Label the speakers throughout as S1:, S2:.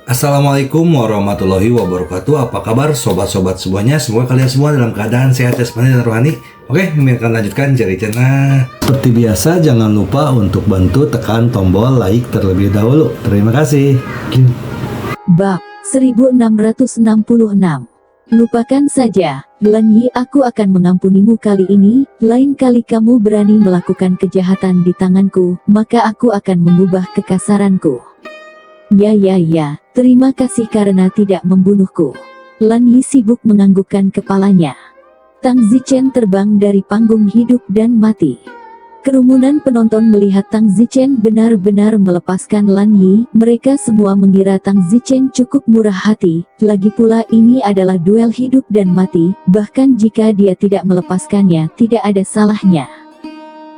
S1: Assalamualaikum warahmatullahi wabarakatuh. Apa kabar sobat-sobat semuanya? Semoga kalian semua dalam keadaan sehat jasmani dan rohani. Oke, kami akan lanjutkan jari channel. Seperti biasa, jangan lupa untuk bantu tekan tombol like terlebih dahulu. Terima kasih.
S2: Bab 1666. Lupakan saja, Lan Yi, aku akan mengampunimu kali ini. Lain kali kamu berani melakukan kejahatan di tanganku, maka aku akan mengubah kekasaranku. Ya, terima kasih karena tidak membunuhku. Lan Yi sibuk menganggukkan kepalanya. Tang Zichen terbang dari panggung hidup dan mati. Kerumunan penonton melihat Tang Zichen benar-benar melepaskan Lan Yi. Mereka semua mengira Tang Zichen cukup murah hati. Lagi pula ini adalah duel hidup dan mati. Bahkan jika dia tidak melepaskannya, tidak ada salahnya.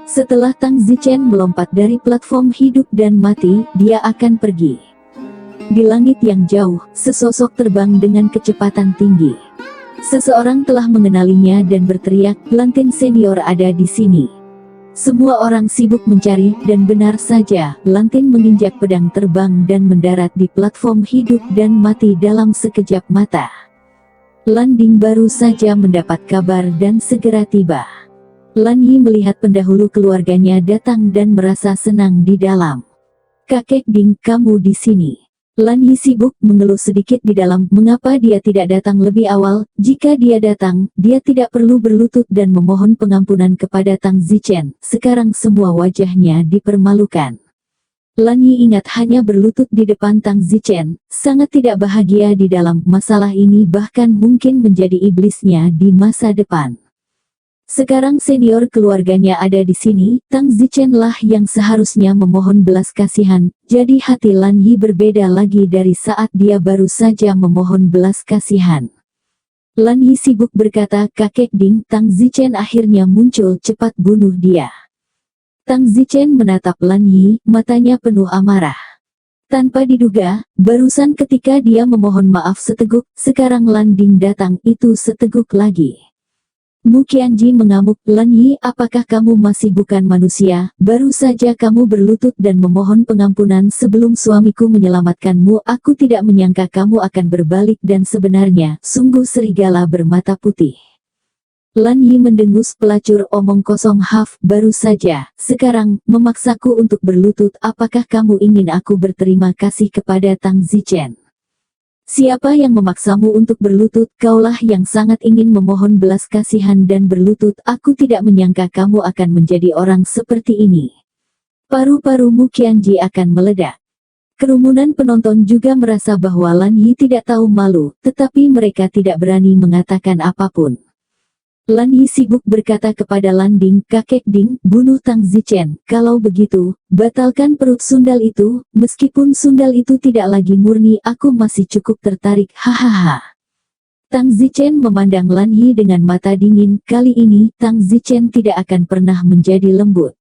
S2: Setelah Tang Zichen melompat dari platform hidup dan mati, dia akan pergi. Di langit yang jauh, sesosok terbang dengan kecepatan tinggi. Seseorang telah mengenalinya dan berteriak, "Lantin senior ada di sini." Semua orang sibuk mencari, dan benar saja, Lantin menginjak pedang terbang dan mendarat di platform hidup dan mati dalam sekejap mata. Landing baru saja mendapat kabar dan segera tiba. Lan Yi melihat pendahulu keluarganya datang dan merasa senang di dalam. "Kakek Ding, kamu di sini." Lan Yi sibuk mengeluh sedikit di dalam, mengapa dia tidak datang lebih awal. Jika dia datang, dia tidak perlu berlutut dan memohon pengampunan kepada Tang Zichen. Sekarang semua wajahnya dipermalukan. Lan Yi ingat hanya berlutut di depan Tang Zichen, sangat tidak bahagia di dalam. Masalah ini bahkan mungkin menjadi iblisnya di masa depan. Sekarang senior keluarganya ada di sini, Tang Zichen lah yang seharusnya memohon belas kasihan. Jadi hati Lan Yi berbeda lagi dari saat dia baru saja memohon belas kasihan. Lan Yi sibuk berkata, "Kakek Ding." Tang Zichen akhirnya muncul, cepat bunuh dia. Tang Zichen menatap Lan Yi, matanya penuh amarah. Tanpa diduga, barusan ketika dia memohon maaf seteguk, sekarang Lan Ding datang, itu seteguk lagi. Mu Qianji mengamuk, "Lan Yi, apakah kamu masih bukan manusia? Baru saja kamu berlutut dan memohon pengampunan sebelum suamiku menyelamatkanmu. Aku tidak menyangka kamu akan berbalik dan sebenarnya, sungguh serigala bermata putih." Lan Yi mendengus pelacur omong kosong. Baru saja, sekarang, memaksaku untuk berlutut. Apakah kamu ingin aku berterima kasih kepada Tang Zichen? Siapa yang memaksamu untuk berlutut? Kaulah yang sangat ingin memohon belas kasihan dan berlutut. Aku tidak menyangka kamu akan menjadi orang seperti ini. Paru-paru Mu Qianji akan meledak. Kerumunan penonton juga merasa bahwa Lan Yi tidak tahu malu, tetapi mereka tidak berani mengatakan apapun. Lan Yi sibuk berkata kepada Lan Ding, "Kakek Ding, bunuh Tang Zichen. Kalau begitu, batalkan perut sundal itu." Meskipun sundal itu tidak lagi murni, aku masih cukup tertarik. Hahaha. Tang Zichen memandang Lan Yi dengan mata dingin. Kali ini, Tang Zichen tidak akan pernah menjadi lembut.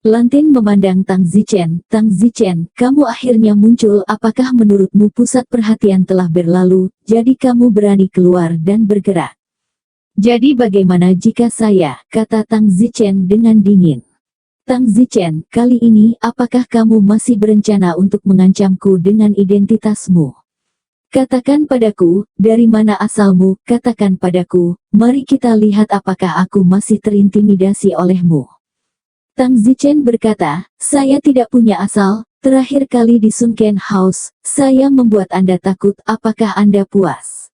S2: Lantin memandang Tang Zichen. "Tang Zichen, kamu akhirnya muncul. Apakah menurutmu pusat perhatian telah berlalu, jadi kamu berani keluar dan bergerak? Jadi bagaimana jika saya," kata Tang Zichen dengan dingin. "Tang Zichen, kali ini, apakah kamu masih berencana untuk mengancamku dengan identitasmu? Katakan padaku, dari mana asalmu? Katakan padaku, mari kita lihat apakah aku masih terintimidasi olehmu." Tang Zichen berkata, "Saya tidak punya asal. Terakhir kali di Sunken House, saya membuat Anda takut. Apakah Anda puas?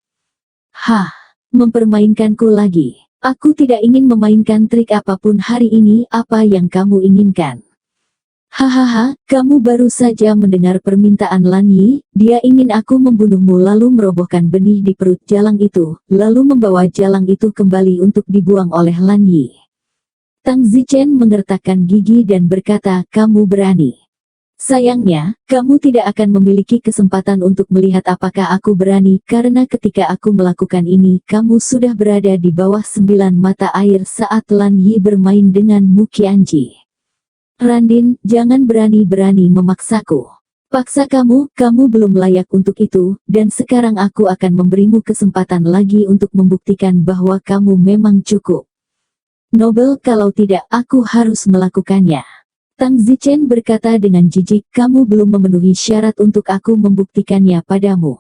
S2: Hah? Mempermainkanku lagi? Aku tidak ingin memainkan trik apapun hari ini. Apa yang kamu inginkan?" "Hahaha, kamu baru saja mendengar permintaan Lan Yi. Dia ingin aku membunuhmu lalu merobohkan benih di perut jalang itu, lalu membawa jalang itu kembali untuk dibuang oleh Lan Yi." Tang Zichen mengertakkan gigi dan berkata, "Kamu berani. Sayangnya, kamu tidak akan memiliki kesempatan untuk melihat apakah aku berani, karena ketika aku melakukan ini, kamu sudah berada di bawah 9 mata air saat Lan Yi bermain dengan Mu Qianji. Randin, jangan berani-berani memaksaku. Paksa kamu belum layak untuk itu, dan sekarang aku akan memberimu kesempatan lagi untuk membuktikan bahwa kamu memang cukup nobel. Kalau tidak, aku harus melakukannya." Tang Zichen berkata dengan jijik, kamu belum memenuhi syarat untuk aku membuktikannya padamu.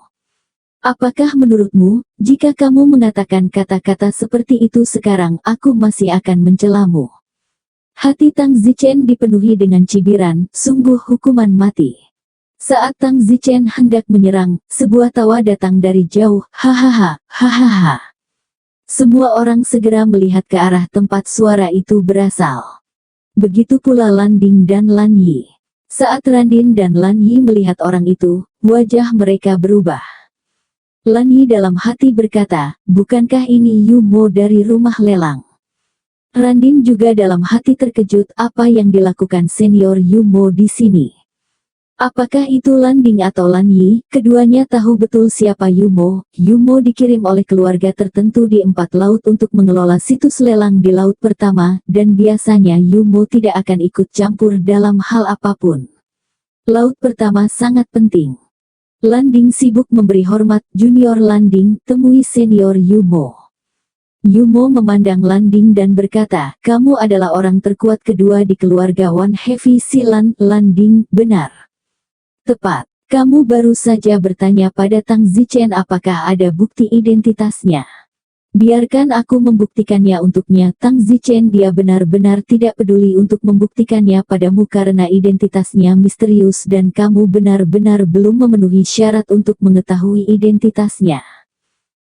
S2: Apakah menurutmu, jika kamu mengatakan kata-kata seperti itu sekarang, aku masih akan mencelamu? Hati Tang Zichen dipenuhi dengan cibiran, sungguh hukuman mati. Saat Tang Zichen hendak menyerang, sebuah tawa datang dari jauh, hahaha, hahaha. Semua orang segera melihat ke arah tempat suara itu berasal. Begitu pula Lan Ding dan Lan Yi. Saat Randin dan Lan Yi melihat orang itu, wajah mereka berubah. Lan Yi dalam hati berkata, bukankah ini Yu Mo dari rumah lelang? Randin juga dalam hati terkejut apa yang dilakukan senior Yu Mo di sini. Apakah itu Lan Ding atau Lan Yi? Keduanya tahu betul siapa Yu Mo. Yu Mo dikirim oleh keluarga tertentu di 4 laut untuk mengelola situs lelang di laut pertama, dan biasanya Yu Mo tidak akan ikut campur dalam hal apapun. Laut pertama sangat penting. Lan Ding sibuk memberi hormat, junior Lan Ding, temui senior Yu Mo. Yu Mo memandang Lan Ding dan berkata, kamu adalah orang terkuat kedua di keluarga One Heavy Silan. Lan Ding, benar. Tepat, kamu baru saja bertanya pada Tang Zichen apakah ada bukti identitasnya. Biarkan aku membuktikannya untuknya. Tang Zichen, dia benar-benar tidak peduli untuk membuktikannya padamu karena identitasnya misterius dan kamu benar-benar belum memenuhi syarat untuk mengetahui identitasnya.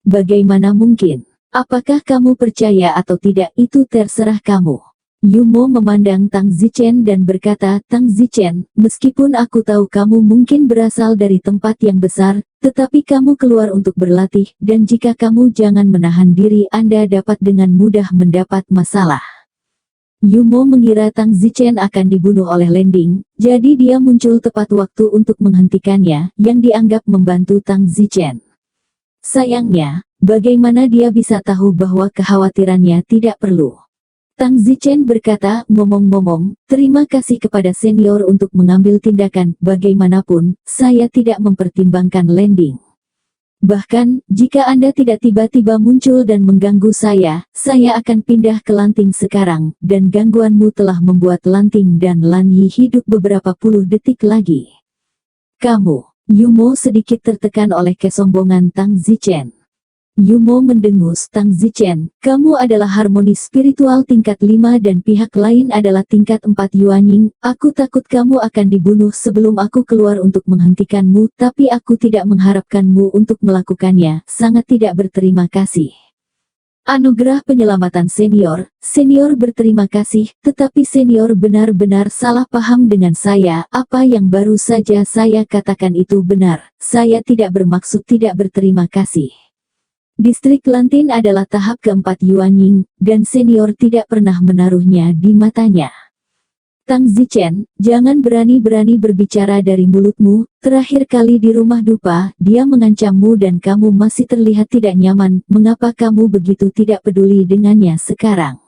S2: Bagaimana mungkin? Apakah kamu percaya atau tidak itu terserah kamu. Yu Mo memandang Tang Zichen dan berkata, Tang Zichen, meskipun aku tahu kamu mungkin berasal dari tempat yang besar, tetapi kamu keluar untuk berlatih, dan jika kamu jangan menahan diri Anda dapat dengan mudah mendapat masalah. Yu Mo mengira Tang Zichen akan dibunuh oleh Lan Ding, jadi dia muncul tepat waktu untuk menghentikannya, yang dianggap membantu Tang Zichen. Sayangnya, bagaimana dia bisa tahu bahwa kekhawatirannya tidak perlu. Tang Zichen berkata, ngomong-ngomong, terima kasih kepada senior untuk mengambil tindakan, bagaimanapun, saya tidak mempertimbangkan Lan Ding. Bahkan, jika Anda tidak tiba-tiba muncul dan mengganggu saya akan pindah ke Lanting sekarang, dan gangguanmu telah membuat Lanting dan Lan Yi hidup beberapa puluh detik lagi. Kamu, Yu Mo sedikit tertekan oleh kesombongan Tang Zichen. Yu Mo mendengus, Tang Zichen, kamu adalah harmonis spiritual tingkat 5 dan pihak lain adalah tingkat 4 Yuanying, aku takut kamu akan dibunuh sebelum aku keluar untuk menghentikanmu, tapi aku tidak mengharapkanmu untuk melakukannya, sangat tidak berterima kasih. Anugerah penyelamatan senior, senior berterima kasih, tetapi senior benar-benar salah paham dengan saya, apa yang baru saja saya katakan itu benar, saya tidak bermaksud tidak berterima kasih. Distrik Lantin adalah tahap keempat Yuanying, dan senior tidak pernah menaruhnya di matanya. Tang Zichen, jangan berani-berani berbicara dari mulutmu, terakhir kali di rumah dupa, dia mengancammu dan kamu masih terlihat tidak nyaman, mengapa kamu begitu tidak peduli dengannya sekarang?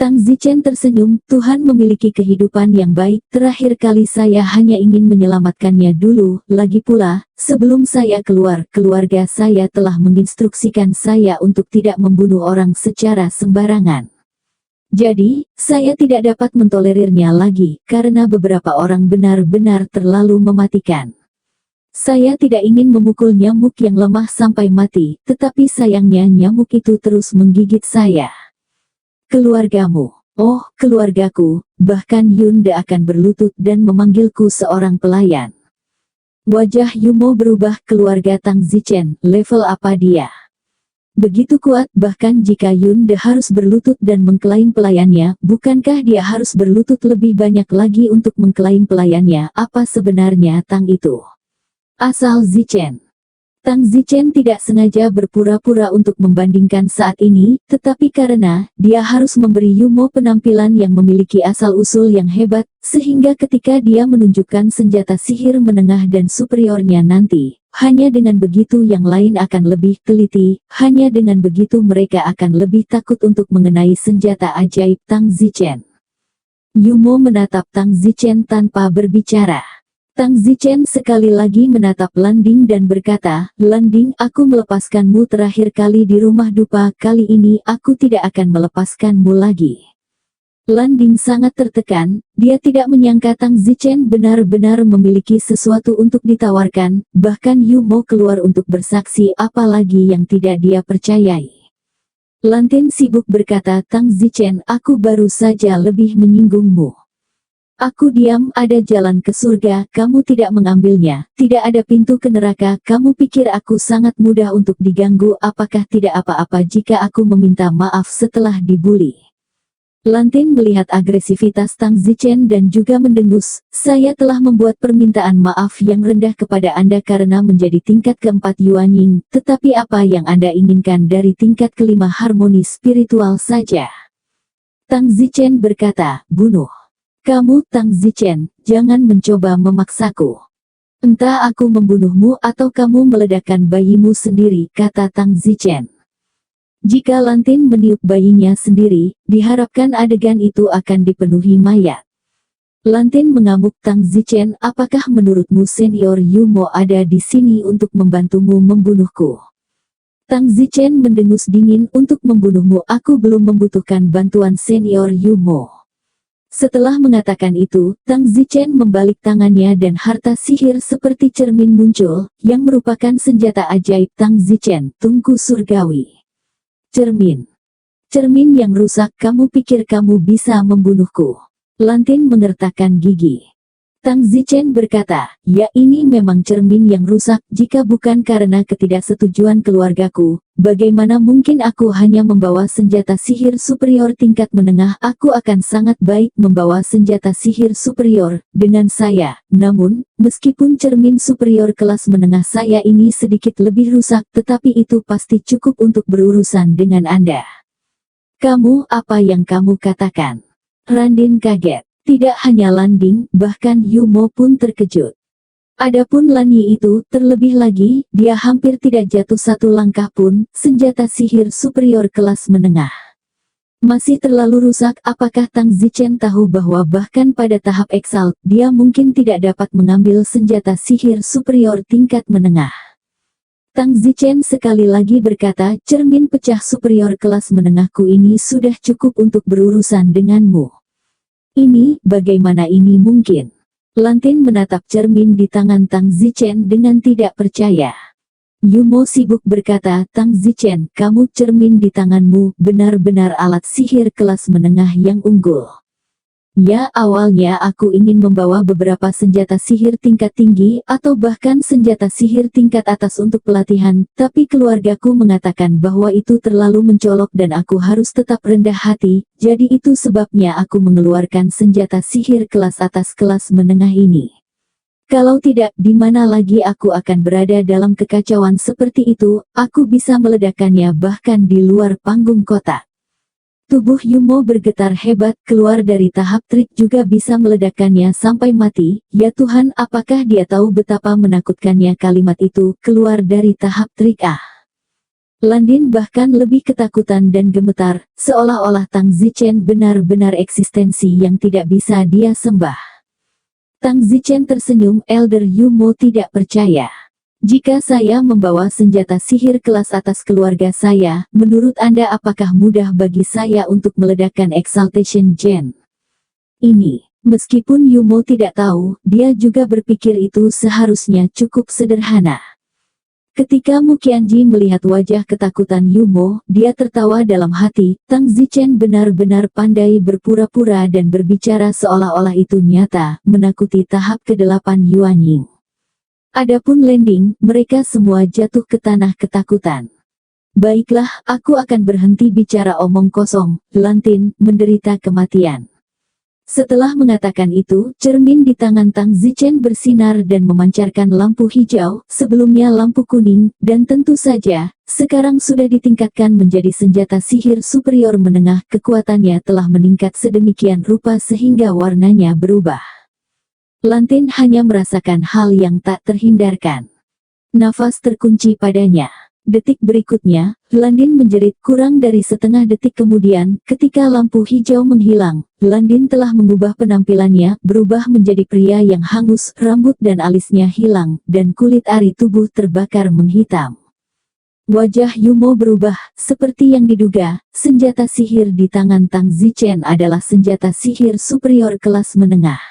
S2: Tang Zichen tersenyum, Tuhan memiliki kehidupan yang baik, terakhir kali saya hanya ingin menyelamatkannya dulu, lagi pula, sebelum saya keluar, keluarga saya telah menginstruksikan saya untuk tidak membunuh orang secara sembarangan. Jadi, saya tidak dapat mentolerirnya lagi, karena beberapa orang benar-benar terlalu mematikan. Saya tidak ingin memukul nyamuk yang lemah sampai mati, tetapi sayangnya nyamuk itu terus menggigit saya. Keluargamu, oh keluargaku, bahkan Yunde akan berlutut dan memanggilku seorang pelayan. Wajah Yu Mo berubah, keluarga Tang Zichen, level apa dia? Begitu kuat, bahkan jika Yunde harus berlutut dan mengklaim pelayannya, bukankah dia harus berlutut lebih banyak lagi untuk mengklaim pelayannya? Apa sebenarnya Tang itu? Asal Zichen. Tang Zichen tidak sengaja berpura-pura untuk membandingkan saat ini, tetapi karena dia harus memberi Yu Mo penampilan yang memiliki asal-usul yang hebat, sehingga ketika dia menunjukkan senjata sihir menengah dan superiornya nanti, hanya dengan begitu yang lain akan lebih teliti, hanya dengan begitu mereka akan lebih takut untuk mengenai senjata ajaib Tang Zichen. Yu Mo menatap Tang Zichen tanpa berbicara. Tang Zichen sekali lagi menatap Lan Ding dan berkata, Lan Ding, aku melepaskanmu terakhir kali di rumah dupa, kali ini aku tidak akan melepaskanmu lagi. Landing sangat tertekan, dia tidak menyangka Tang Zichen benar-benar memiliki sesuatu untuk ditawarkan, bahkan Yumo keluar untuk bersaksi apalagi yang tidak dia percayai. Lantin sibuk berkata, Tang Zichen, aku baru saja lebih menyinggungmu. Aku diam, ada jalan ke surga, kamu tidak mengambilnya, tidak ada pintu ke neraka, kamu pikir aku sangat mudah untuk diganggu, apakah tidak apa-apa jika aku meminta maaf setelah dibuli? Lantin melihat agresivitas Tang Zichen dan juga mendengus, saya telah membuat permintaan maaf yang rendah kepada Anda karena menjadi tingkat keempat Yuanying, tetapi apa yang Anda inginkan dari tingkat kelima harmoni spiritual saja? Tang Zichen berkata, bunuh. Kamu Tang Zichen, jangan mencoba memaksaku. Entah aku membunuhmu atau kamu meledakkan bayimu sendiri, kata Tang Zichen. Jika Lantin meniup bayinya sendiri, diharapkan adegan itu akan dipenuhi mayat. Lantin mengamuk, Tang Zichen, apakah menurutmu senior Yumo ada di sini untuk membantumu membunuhku? Tang Zichen mendengus dingin, untuk membunuhmu aku belum membutuhkan bantuan senior Yumo. Setelah mengatakan itu, Tang Zichen membalik tangannya dan harta sihir seperti cermin muncul, yang merupakan senjata ajaib Tang Zichen, tungku surgawi. Cermin. Cermin yang rusak, kamu pikir kamu bisa membunuhku? Lantin mengertakkan gigi. Tang Zichen berkata, ya ini memang cermin yang rusak, jika bukan karena ketidaksetujuan keluargaku, bagaimana mungkin aku hanya membawa senjata sihir superior tingkat menengah, aku akan sangat baik membawa senjata sihir superior, dengan saya, namun, meskipun cermin superior kelas menengah saya ini sedikit lebih rusak, tetapi itu pasti cukup untuk berurusan dengan Anda. Kamu, apa yang kamu katakan? Randin kaget. Tidak hanya Landing, bahkan Yumo pun terkejut. Adapun Lanyi itu, terlebih lagi, dia hampir tidak jatuh satu langkah pun, senjata sihir superior kelas menengah. Masih terlalu rusak, apakah Tang Zichen tahu bahwa bahkan pada tahap Exalt, dia mungkin tidak dapat mengambil senjata sihir superior tingkat menengah. Tang Zichen sekali lagi berkata, cermin pecah superior kelas menengahku ini sudah cukup untuk berurusan denganmu. Ini, bagaimana ini mungkin? Lantin menatap cermin di tangan Tang Zichen dengan tidak percaya. Yumo sibuk berkata, Tang Zichen, kamu cermin di tanganmu, benar-benar alat sihir kelas menengah yang unggul. Ya, awalnya aku ingin membawa beberapa senjata sihir tingkat tinggi, atau bahkan senjata sihir tingkat atas untuk pelatihan, tapi keluargaku mengatakan bahwa itu terlalu mencolok dan aku harus tetap rendah hati, jadi itu sebabnya aku mengeluarkan senjata sihir kelas atas kelas menengah ini. Kalau tidak, di mana lagi aku akan berada dalam kekacauan seperti itu, aku bisa meledakkannya bahkan di luar panggung kotak. Tubuh Yumo bergetar hebat, keluar dari tahap trik juga bisa meledakkannya sampai mati. Ya Tuhan, apakah dia tahu betapa menakutkannya kalimat itu, keluar dari tahap trik Landin bahkan lebih ketakutan dan gemetar, seolah-olah Tang Zichen benar-benar eksistensi yang tidak bisa dia sembah. Tang Zichen tersenyum, Elder Yumo tidak percaya. Jika saya membawa senjata sihir kelas atas keluarga saya, menurut Anda apakah mudah bagi saya untuk meledakkan Exaltation Gen? Ini, meskipun Yumo tidak tahu, dia juga berpikir itu seharusnya cukup sederhana. Ketika Mu Qianji melihat wajah ketakutan Yumo, dia tertawa dalam hati, Tang Zichen benar-benar pandai berpura-pura dan berbicara seolah-olah itu nyata, menakuti tahap ke-8 Yuanying. Adapun Landing, mereka semua jatuh ke tanah ketakutan. Baiklah, aku akan berhenti bicara omong kosong, Lantin, menderita kematian. Setelah mengatakan itu, cermin di tangan Tang Zichen bersinar dan memancarkan lampu hijau, sebelumnya lampu kuning, dan tentu saja, sekarang sudah ditingkatkan menjadi senjata sihir superior menengah, kekuatannya telah meningkat sedemikian rupa sehingga warnanya berubah. Lantin hanya merasakan hal yang tak terhindarkan. Nafas terkunci padanya. Detik berikutnya, Landin menjerit kurang dari setengah detik kemudian, ketika lampu hijau menghilang, Landin telah mengubah penampilannya, berubah menjadi pria yang hangus, rambut dan alisnya hilang, dan kulit ari tubuh terbakar menghitam. Wajah Yumo berubah, seperti yang diduga, senjata sihir di tangan Tang Zichen adalah senjata sihir superior kelas menengah.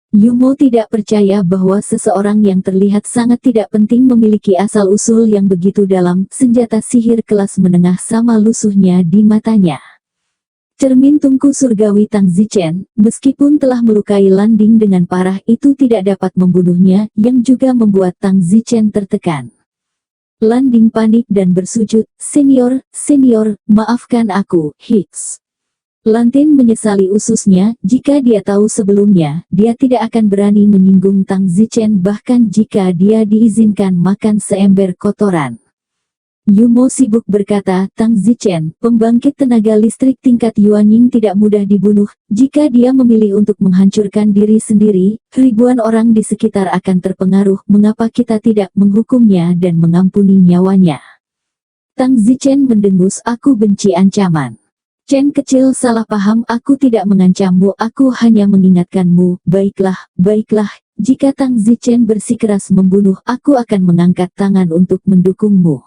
S2: Yumo tidak percaya bahwa seseorang yang terlihat sangat tidak penting memiliki asal-usul yang begitu dalam, senjata sihir kelas menengah sama lusuhnya di matanya. Cermin tungku surgawi Tang Zichen, meskipun telah melukai Landing dengan parah itu tidak dapat membunuhnya, yang juga membuat Tang Zichen tertekan. Landing panik dan bersujud, senior, maafkan aku, Hicks. Lantin menyesali ususnya, jika dia tahu sebelumnya, dia tidak akan berani menyinggung Tang Zichen bahkan jika dia diizinkan makan seember kotoran. Yumo sibuk berkata, Tang Zichen, pembangkit tenaga listrik tingkat Yuanying tidak mudah dibunuh, jika dia memilih untuk menghancurkan diri sendiri, ribuan orang di sekitar akan terpengaruh, mengapa kita tidak menghukumnya dan mengampuni nyawanya? Tang Zichen mendengus, aku benci ancaman. Chen kecil salah paham, aku tidak mengancammu, aku hanya mengingatkanmu, baiklah, jika Tang Zichen bersikeras membunuh, aku akan mengangkat tangan untuk mendukungmu.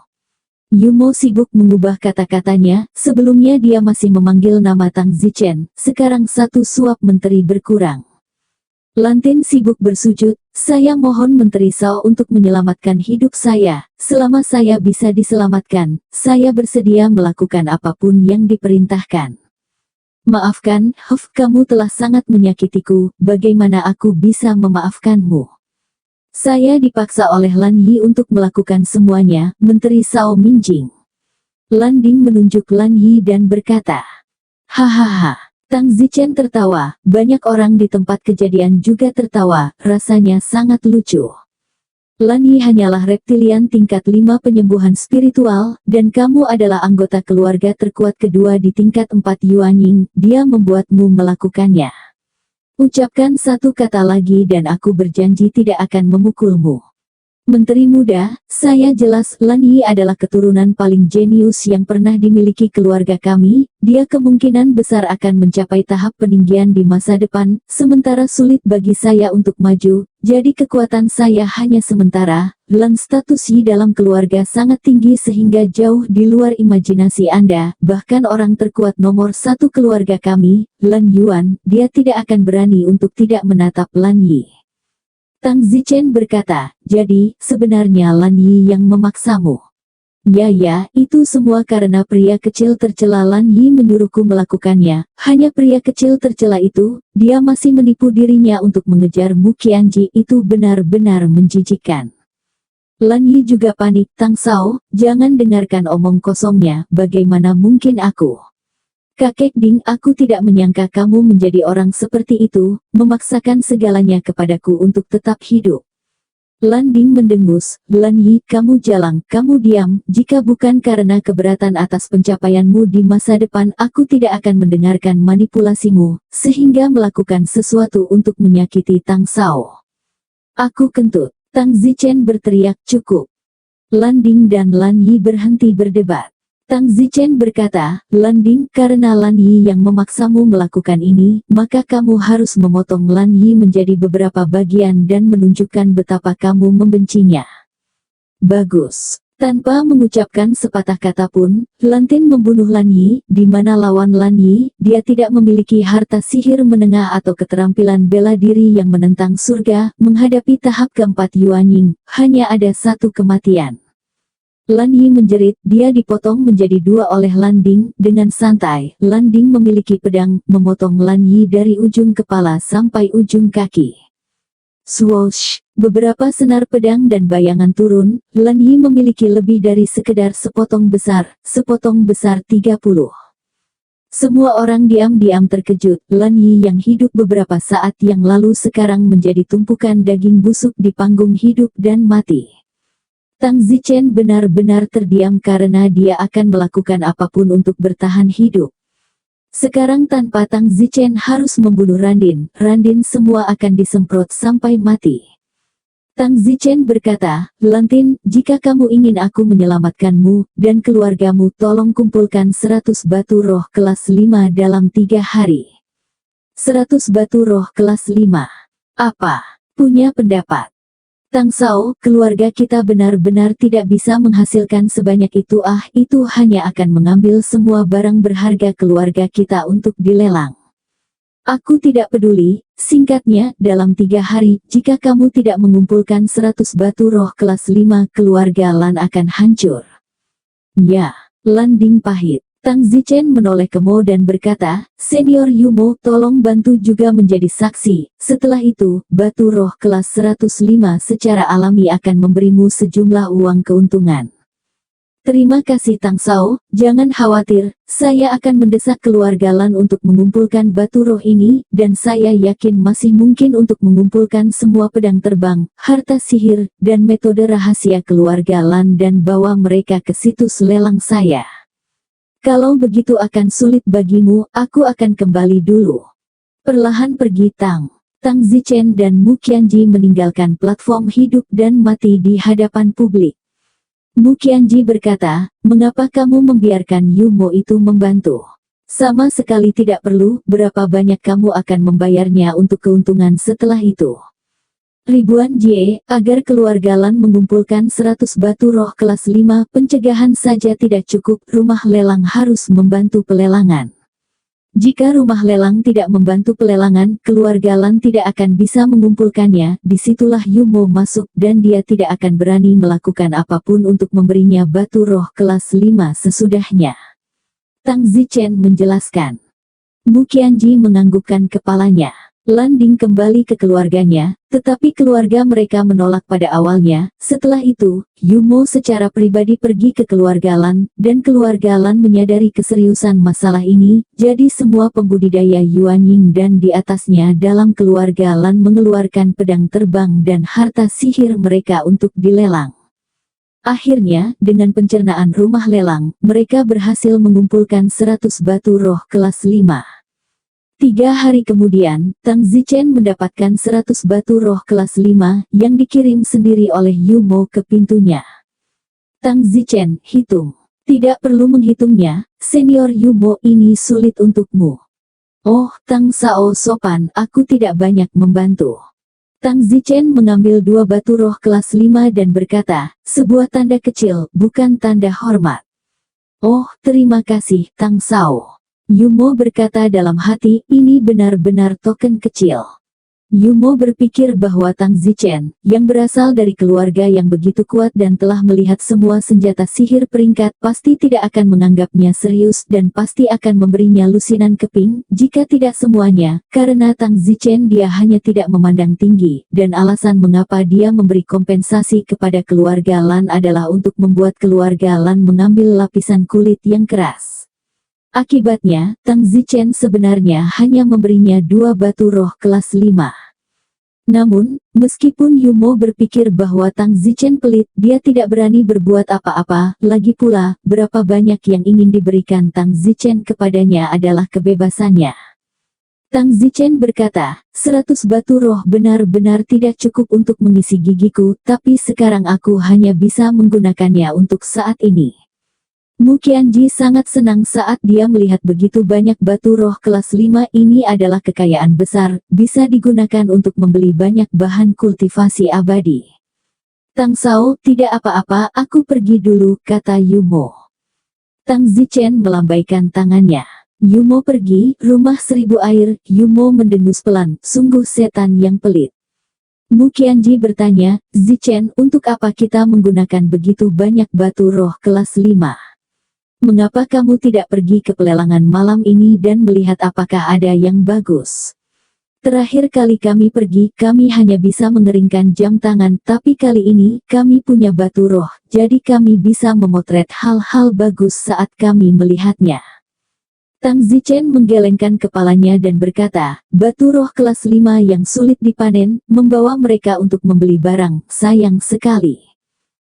S2: Yumo sibuk mengubah kata-katanya, sebelumnya dia masih memanggil nama Tang Zichen, sekarang satu suap menteri berkurang. Lantin sibuk bersujud, saya mohon Menteri Sao untuk menyelamatkan hidup saya, selama saya bisa diselamatkan, saya bersedia melakukan apapun yang diperintahkan. Maafkan, kamu telah sangat menyakitiku, bagaimana aku bisa memaafkanmu? Saya dipaksa oleh Lan Yi untuk melakukan semuanya, Menteri Sao Minjing. Landing menunjuk Lan Yi dan berkata, hahaha. Tang Zichen tertawa, banyak orang di tempat kejadian juga tertawa, rasanya sangat lucu. Lan Yi hanyalah reptilian tingkat 5 penyembuhan spiritual, dan kamu adalah anggota keluarga terkuat kedua di tingkat 4 Yuanying, dia membuatmu melakukannya. Ucapkan satu kata lagi dan aku berjanji tidak akan memukulmu. Menteri muda, saya jelas Lan Yi adalah keturunan paling jenius yang pernah dimiliki keluarga kami, dia kemungkinan besar akan mencapai tahap peninggian di masa depan, sementara sulit bagi saya untuk maju, jadi kekuatan saya hanya sementara. Lan status Yi dalam keluarga sangat tinggi sehingga jauh di luar imajinasi Anda, bahkan orang terkuat nomor 1 keluarga kami, Lan Yuan, dia tidak akan berani untuk tidak menatap Lan Yi. Tang Zichen berkata, jadi, sebenarnya Lan Yi yang memaksamu. Ya, itu semua karena pria kecil tercela. Lan Yi menyuruhku melakukannya, hanya pria kecil tercela itu, dia masih menipu dirinya untuk mengejar Mu Qianji, itu benar-benar menjijikkan. Lan Yi juga panik, Tang Sao, jangan dengarkan omong kosongnya, bagaimana mungkin aku? Kakek Ding, aku tidak menyangka kamu menjadi orang seperti itu, memaksakan segalanya kepadaku untuk tetap hidup. Lan Ding mendengus, Lan Yi, kamu jalang, kamu diam, jika bukan karena keberatan atas pencapaianmu di masa depan, aku tidak akan mendengarkan manipulasimu, sehingga melakukan sesuatu untuk menyakiti Tang Sao. Aku kentut. Tang Zichen berteriak, cukup. Lan Ding dan Lan Yi berhenti berdebat. Tang Zichen berkata, Lan Ding, karena Lan Yi yang memaksamu melakukan ini, maka kamu harus memotong Lan Yi menjadi beberapa bagian dan menunjukkan betapa kamu membencinya. Bagus. Tanpa mengucapkan sepatah kata pun, Lantin membunuh Lan Yi, di mana lawan Lan Yi, dia tidak memiliki harta sihir menengah atau keterampilan bela diri yang menentang surga, menghadapi tahap keempat Yuanying, hanya ada satu kematian. Lan Yi menjerit, dia dipotong menjadi dua oleh Lan Ding, dengan santai, Lan Ding memiliki pedang, memotong Lan Yi dari ujung kepala sampai ujung kaki. Swoosh, beberapa senar pedang dan bayangan turun, Lan Yi memiliki lebih dari sekedar sepotong besar 30. Semua orang diam-diam terkejut, Lan Yi yang hidup beberapa saat yang lalu sekarang menjadi tumpukan daging busuk di panggung hidup dan mati. Tang Zichen benar-benar terdiam karena dia akan melakukan apapun untuk bertahan hidup. Sekarang tanpa Tang Zichen harus membunuh Randin semua akan disemprot sampai mati. Tang Zichen berkata, Lantin, jika kamu ingin aku menyelamatkanmu dan keluargamu, tolong kumpulkan 100 batu roh kelas 5 dalam 3 hari. 100 batu roh kelas 5. Apa? Punya pendapat? Tang Sao, keluarga kita benar-benar tidak bisa menghasilkan sebanyak itu. Itu hanya akan mengambil semua barang berharga keluarga kita untuk dilelang. Aku tidak peduli, singkatnya, dalam 3 hari, jika kamu tidak mengumpulkan 100 batu roh kelas 5, keluarga Lan akan hancur. Ya, Lan Ding pahit. Tang Zichen menoleh ke Mo dan berkata, Senior Yumo, tolong bantu juga menjadi saksi. Setelah itu, batu roh kelas 105 secara alami akan memberimu sejumlah uang keuntungan. Terima kasih Tang Sao, jangan khawatir, saya akan mendesak keluarga Lan untuk mengumpulkan batu roh ini, dan saya yakin masih mungkin untuk mengumpulkan semua pedang terbang, harta sihir, dan metode rahasia keluarga Lan dan bawa mereka ke situs lelang saya. Kalau begitu akan sulit bagimu, aku akan kembali dulu. Perlahan pergi Tang Zichen dan Mu Qianji meninggalkan platform hidup dan mati di hadapan publik. Mu Qianji berkata, mengapa kamu membiarkan Yumo itu membantu? Sama sekali tidak perlu, berapa banyak kamu akan membayarnya untuk keuntungan setelah itu? Ribuan jie, agar keluarga Lan mengumpulkan 100 batu roh kelas 5, pencegahan saja tidak cukup, rumah lelang harus membantu pelelangan. Jika rumah lelang tidak membantu pelelangan, keluarga Lan tidak akan bisa mengumpulkannya. Disitulah Yumo masuk dan dia tidak akan berani melakukan apapun untuk memberinya batu roh kelas 5 sesudahnya. Tang Zichen menjelaskan. Mu Qianji menganggukkan kepalanya. Lan Ding kembali ke keluarganya, tetapi keluarga mereka menolak pada awalnya. Setelah itu, Yumo secara pribadi pergi ke keluarga Lan, dan keluarga Lan menyadari keseriusan masalah ini, jadi semua pembudidaya Yuanying dan di atasnya dalam keluarga Lan mengeluarkan pedang terbang dan harta sihir mereka untuk dilelang. Akhirnya, dengan pencernaan rumah lelang, mereka berhasil mengumpulkan 100 batu roh kelas 5. 3 hari kemudian, Tang Zichen mendapatkan 100 batu roh kelas 5 yang dikirim sendiri oleh Yumo ke pintunya. Tang Zichen, hitung. Tidak perlu menghitungnya, Senior Yumo, ini sulit untukmu. Oh, Tang Sao sopan, aku tidak banyak membantu. Tang Zichen mengambil 2 batu roh kelas 5 dan berkata, sebuah tanda kecil, bukan tanda hormat. Oh, terima kasih, Tang Sao. Yumo berkata dalam hati, ini benar-benar token kecil. Yumo berpikir bahwa Tang Zichen, yang berasal dari keluarga yang begitu kuat dan telah melihat semua senjata sihir peringkat, pasti tidak akan menganggapnya serius dan pasti akan memberinya lusinan keping, jika tidak semuanya, karena Tang Zichen dia hanya tidak memandang tinggi, dan alasan mengapa dia memberi kompensasi kepada keluarga Lan adalah untuk membuat keluarga Lan mengambil lapisan kulit yang keras. Akibatnya, Tang Zichen sebenarnya hanya memberinya 2 batu roh kelas 5. Namun, meskipun Yumo berpikir bahwa Tang Zichen pelit, dia tidak berani berbuat apa-apa. Lagi pula, berapa banyak yang ingin diberikan Tang Zichen kepadanya adalah kebebasannya. Tang Zichen berkata, 100 batu roh benar-benar tidak cukup untuk mengisi gigiku, tapi sekarang aku hanya bisa menggunakannya untuk saat ini. Mu Qianji sangat senang saat dia melihat begitu banyak batu roh kelas 5 ini adalah kekayaan besar, bisa digunakan untuk membeli banyak bahan kultivasi abadi. Tang Sao, tidak apa-apa, aku pergi dulu, kata Yumo. Tang Zichen melambaikan tangannya. Yumo pergi, rumah 1000 air, Yumo mendengus pelan, sungguh setan yang pelit. Mu Qianji bertanya, Zichen, untuk apa kita menggunakan begitu banyak batu roh kelas 5? Mengapa kamu tidak pergi ke pelelangan malam ini dan melihat apakah ada yang bagus? Terakhir kali kami pergi, kami hanya bisa mengeringkan jam tangan, tapi kali ini, kami punya batu roh, jadi kami bisa memotret hal-hal bagus saat kami melihatnya. Tang Zichen menggelengkan kepalanya dan berkata, batu roh kelas 5 yang sulit dipanen, membawa mereka untuk membeli barang, sayang sekali.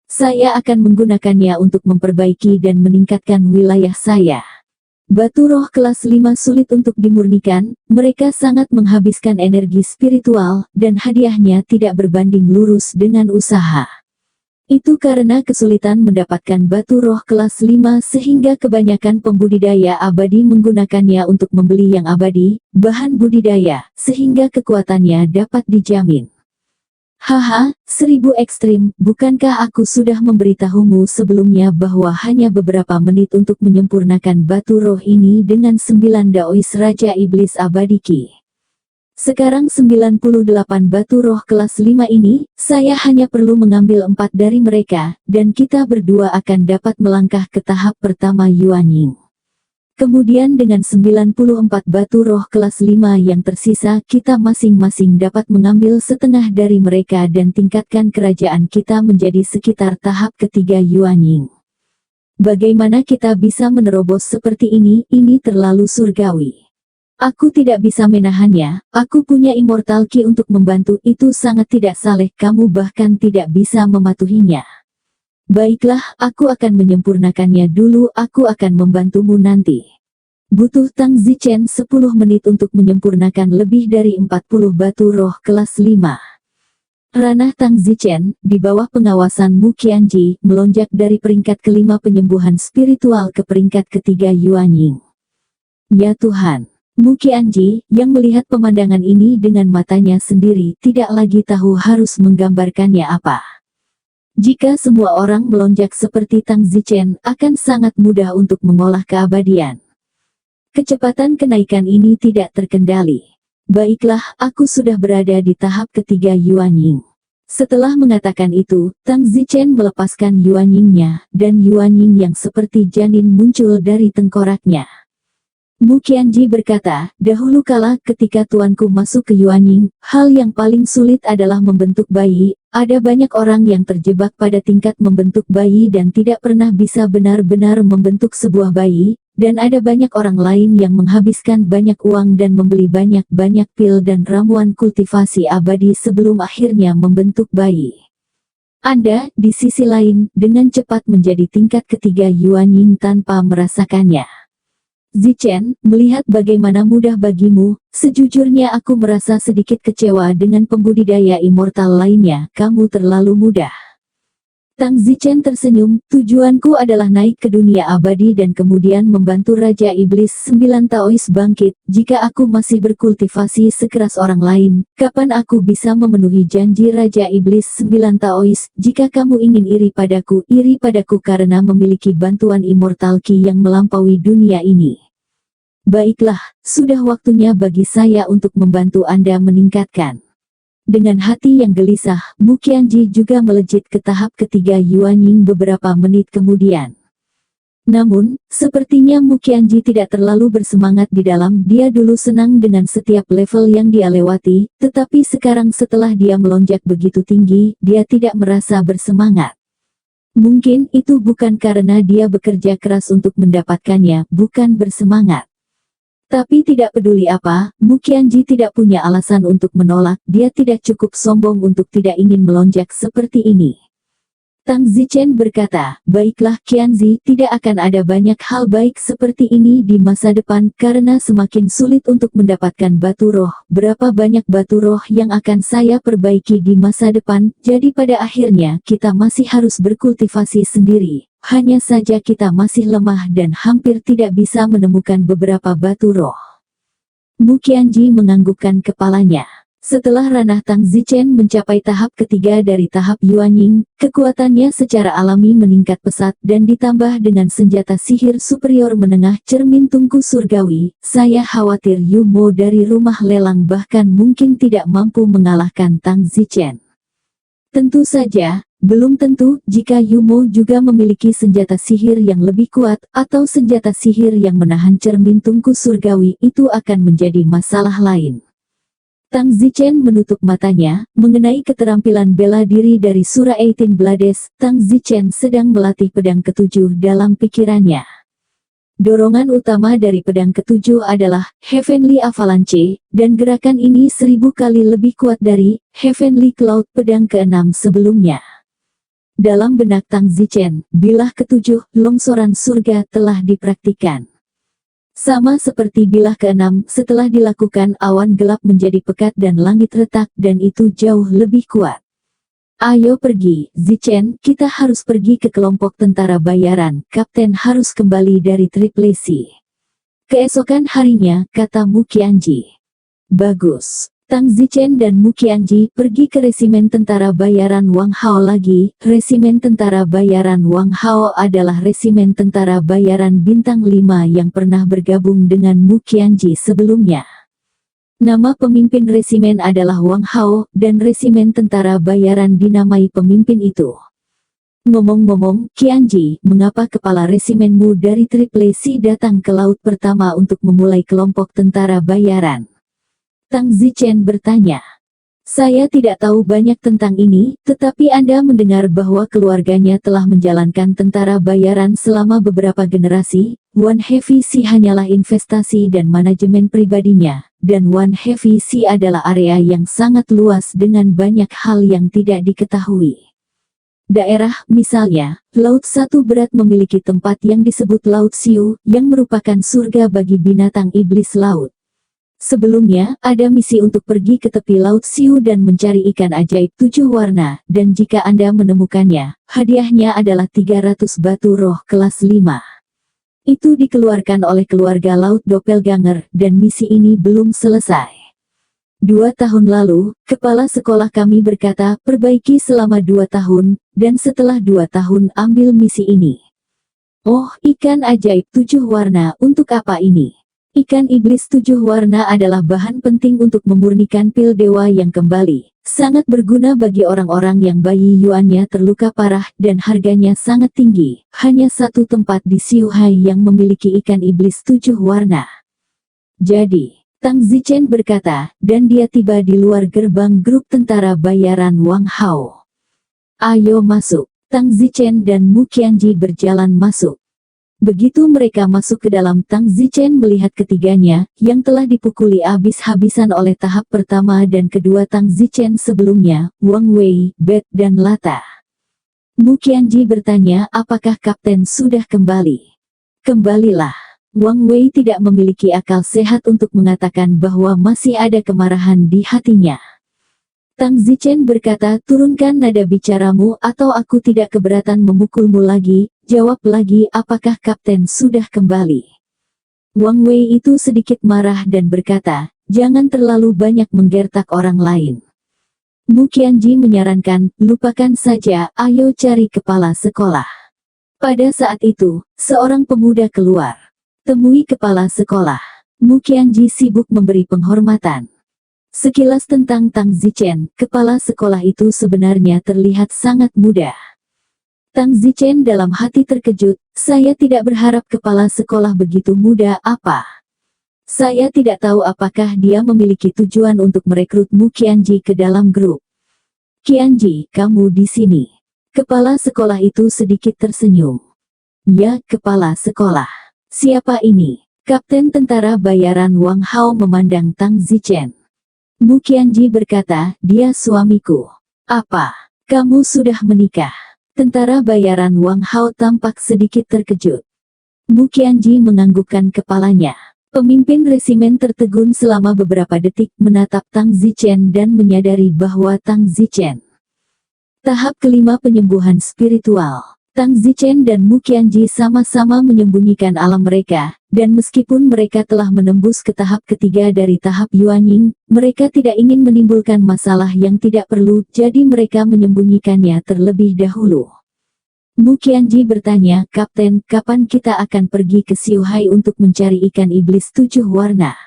S2: Saya akan menggunakannya untuk memperbaiki dan meningkatkan wilayah saya. Batu roh kelas 5 sulit untuk dimurnikan, mereka sangat menghabiskan energi spiritual, dan hadiahnya tidak berbanding lurus dengan usaha. Itu karena kesulitan mendapatkan batu roh kelas 5 sehingga kebanyakan pembudidaya abadi menggunakannya untuk membeli yang abadi, bahan budidaya, sehingga kekuatannya dapat dijamin. Haha, 1000 ekstrim, bukankah aku sudah memberitahumu sebelumnya bahwa hanya beberapa menit untuk menyempurnakan batu roh ini dengan 9 daois Raja Iblis Abadi Ki. Sekarang 98 batu roh kelas 5 ini, saya hanya perlu mengambil 4 dari mereka, dan kita berdua akan dapat melangkah ke tahap pertama Yuanying. Kemudian dengan 94 batu roh kelas 5 yang tersisa, kita masing-masing dapat mengambil setengah dari mereka dan tingkatkan kerajaan kita menjadi sekitar tahap ketiga Yuanying. Bagaimana kita bisa menerobos seperti ini? Ini terlalu surgawi. Aku tidak bisa menahannya, aku punya Immortal Ki untuk membantu, itu sangat tidak saleh, kamu bahkan tidak bisa mematuhinya. Baiklah, aku akan menyempurnakannya dulu, aku akan membantumu nanti. Butuh Tang Zichen 10 menit untuk menyempurnakan lebih dari 40 batu roh kelas 5. Ranah Tang Zichen, di bawah pengawasan Mu Qianji, melonjak dari peringkat kelima penyembuhan spiritual ke peringkat ketiga Yuanying. Ya Tuhan! Mu Qianji, yang melihat pemandangan ini dengan matanya sendiri, tidak lagi tahu harus menggambarkannya apa. Jika semua orang melonjak seperti Tang Zichen, akan sangat mudah untuk mengolah keabadian. Kecepatan kenaikan ini tidak terkendali. Baiklah, aku sudah berada di tahap ketiga Yuanying. Setelah mengatakan itu, Tang Zichen melepaskan Yuanyingnya, dan Yuanying yang seperti janin muncul dari tengkoraknya. Mu Qianji berkata, dahulu kala ketika tuanku masuk ke Yuanying, hal yang paling sulit adalah membentuk bayi. Ada banyak orang yang terjebak pada tingkat membentuk bayi dan tidak pernah bisa benar-benar membentuk sebuah bayi, dan ada banyak orang lain yang menghabiskan banyak uang dan membeli banyak-banyak pil dan ramuan kultivasi abadi sebelum akhirnya membentuk bayi. Anda, di sisi lain, dengan cepat menjadi tingkat ketiga Yuanying tanpa merasakannya. Zichen, melihat bagaimana mudah bagimu, sejujurnya aku merasa sedikit kecewa dengan pembudidaya immortal lainnya, kamu terlalu mudah. Tang Zichen tersenyum, tujuanku adalah naik ke dunia abadi dan kemudian membantu Raja Iblis 9 Taois bangkit. Jika aku masih berkultivasi sekeras orang lain, kapan aku bisa memenuhi janji Raja Iblis 9 Taois? Jika kamu ingin iri padaku karena memiliki bantuan Immortal Ki yang melampaui dunia ini. Baiklah, sudah waktunya bagi saya untuk membantu Anda meningkatkan. Dengan hati yang gelisah, Mu Qianji juga melejit ke tahap ketiga Yuanying beberapa menit kemudian. Namun, sepertinya Mu Qianji tidak terlalu bersemangat di dalam. Dia dulu senang dengan setiap level yang dia lewati, tetapi sekarang setelah dia melonjak begitu tinggi, dia tidak merasa bersemangat. Mungkin itu bukan karena dia bekerja keras untuk mendapatkannya, bukan bersemangat. Tapi tidak peduli apa, Mu Qianji tidak punya alasan untuk menolak, dia tidak cukup sombong untuk tidak ingin melonjak seperti ini. Tang Zichen berkata, baiklah Qianzi, tidak akan ada banyak hal baik seperti ini di masa depan, karena semakin sulit untuk mendapatkan batu roh. Berapa banyak batu roh yang akan saya perbaiki di masa depan, jadi pada akhirnya kita masih harus berkultivasi sendiri. Hanya saja kita masih lemah dan hampir tidak bisa menemukan beberapa batu roh. Mu Qianji menganggukkan kepalanya. Setelah ranah Tang Zichen mencapai tahap ketiga dari tahap Yuanying, kekuatannya secara alami meningkat pesat dan ditambah dengan senjata sihir superior menengah cermin tungku surgawi, saya khawatir Yu Mo dari rumah lelang bahkan mungkin tidak mampu mengalahkan Tang Zichen. Tentu saja, belum tentu jika Yu Mo juga memiliki senjata sihir yang lebih kuat, atau senjata sihir yang menahan cermin tungku surgawi, itu akan menjadi masalah lain. Tang Zichen menutup matanya, mengenai keterampilan bela diri dari Surah 18 Blades, Tang Zichen sedang melatih pedang ketujuh dalam pikirannya. Dorongan utama dari pedang ketujuh adalah Heavenly Avalanche, dan gerakan ini 1000 kali lebih kuat dari Heavenly Cloud pedang ke-6 sebelumnya. Dalam benak Tang Zichen, bilah ketujuh, longsoran surga telah dipraktikkan. Sama seperti bilah ke-6, setelah dilakukan awan gelap menjadi pekat dan langit retak dan itu jauh lebih kuat. Ayo pergi, Zichen, kita harus pergi ke kelompok tentara bayaran, Kapten harus kembali dari Triple C. Keesokan harinya, kata Mu Qianji. Bagus. Tang Zichen dan Mu Qianji pergi ke resimen tentara bayaran Wang Hao lagi. Resimen tentara bayaran Wang Hao adalah resimen tentara bayaran bintang 5 yang pernah bergabung dengan Mu Qianji sebelumnya. Nama pemimpin resimen adalah Wang Hao, dan resimen tentara bayaran dinamai pemimpin itu. Ngomong-ngomong, Qianji, mengapa kepala resimenmu dari Triple C datang ke laut pertama untuk memulai kelompok tentara bayaran? Tang Zichen bertanya. Saya tidak tahu banyak tentang ini, tetapi Anda mendengar bahwa keluarganya telah menjalankan tentara bayaran selama beberapa generasi. One Heavy Sea hanyalah investasi dan manajemen pribadinya, dan One Heavy Sea adalah area yang sangat luas dengan banyak hal yang tidak diketahui. Daerah, misalnya, Laut Satu Berat memiliki tempat yang disebut Laut Siu, yang merupakan surga bagi binatang iblis laut. Sebelumnya, ada misi untuk pergi ke tepi Laut Siu dan mencari ikan ajaib 7 warna, dan jika Anda menemukannya, hadiahnya adalah 300 batu roh kelas 5. Itu dikeluarkan oleh keluarga Laut Doppelganger, dan misi ini belum selesai. 2 tahun lalu, kepala sekolah kami berkata, perbaiki selama 2 tahun, dan setelah 2 tahun ambil misi ini. Oh, ikan ajaib 7 warna, untuk apa ini? Ikan iblis 7 warna adalah bahan penting untuk memurnikan pil dewa yang kembali. Sangat berguna bagi orang-orang yang bayi yuannya terluka parah dan harganya sangat tinggi. Hanya satu tempat di Xiuhai yang memiliki ikan iblis 7 warna. Jadi, Tang Zichen berkata, dan dia tiba di luar gerbang grup tentara bayaran Wang Hao. Ayo masuk. Tang Zichen dan Mu Qianji berjalan masuk. Begitu mereka masuk ke dalam, Tang Zichen melihat ketiganya, yang telah dipukuli habis-habisan oleh tahap pertama dan kedua Tang Zichen sebelumnya, Wang Wei, Bet, dan Lata. Mu Qianji bertanya, apakah Kapten sudah kembali? Kembalilah. Wang Wei tidak memiliki akal sehat untuk mengatakan bahwa masih ada kemarahan di hatinya. Tang Zichen berkata, turunkan nada bicaramu atau aku tidak keberatan memukulmu lagi. Jawab lagi, apakah Kapten sudah kembali? Wang Wei itu sedikit marah dan berkata, jangan terlalu banyak menggertak orang lain. Mu Qianji menyarankan, lupakan saja, ayo cari kepala sekolah. Pada saat itu, seorang pemuda keluar. Temui kepala sekolah. Mu Qianji sibuk memberi penghormatan. Sekilas tentang Tang Zichen, kepala sekolah itu sebenarnya terlihat sangat muda. Tang Zichen dalam hati terkejut, saya tidak berharap kepala sekolah begitu muda apa. Saya tidak tahu apakah dia memiliki tujuan untuk merekrut Mu Qianji ke dalam grup. Qianji, kamu di sini. Kepala sekolah itu sedikit tersenyum. Ya, kepala sekolah. Siapa ini? Kapten tentara bayaran Wang Hao memandang Tang Zichen. Mu Qianji berkata, dia suamiku. Apa? Kamu sudah menikah? Tentara bayaran Wang Hao tampak sedikit terkejut. Mu Qianji menganggukkan kepalanya. Pemimpin resimen tertegun selama beberapa detik menatap Tang Zichen dan menyadari bahwa Tang Zichen. Tahap kelima penyembuhan spiritual. Tang Zichen dan Mu Qianji sama-sama menyembunyikan alam mereka, dan meskipun mereka telah menembus ke tahap ketiga dari tahap Yuanying, mereka tidak ingin menimbulkan masalah yang tidak perlu, jadi mereka menyembunyikannya terlebih dahulu. Mu Qianji bertanya, Kapten, kapan kita akan pergi ke Xiuhai untuk mencari ikan iblis 7 warna?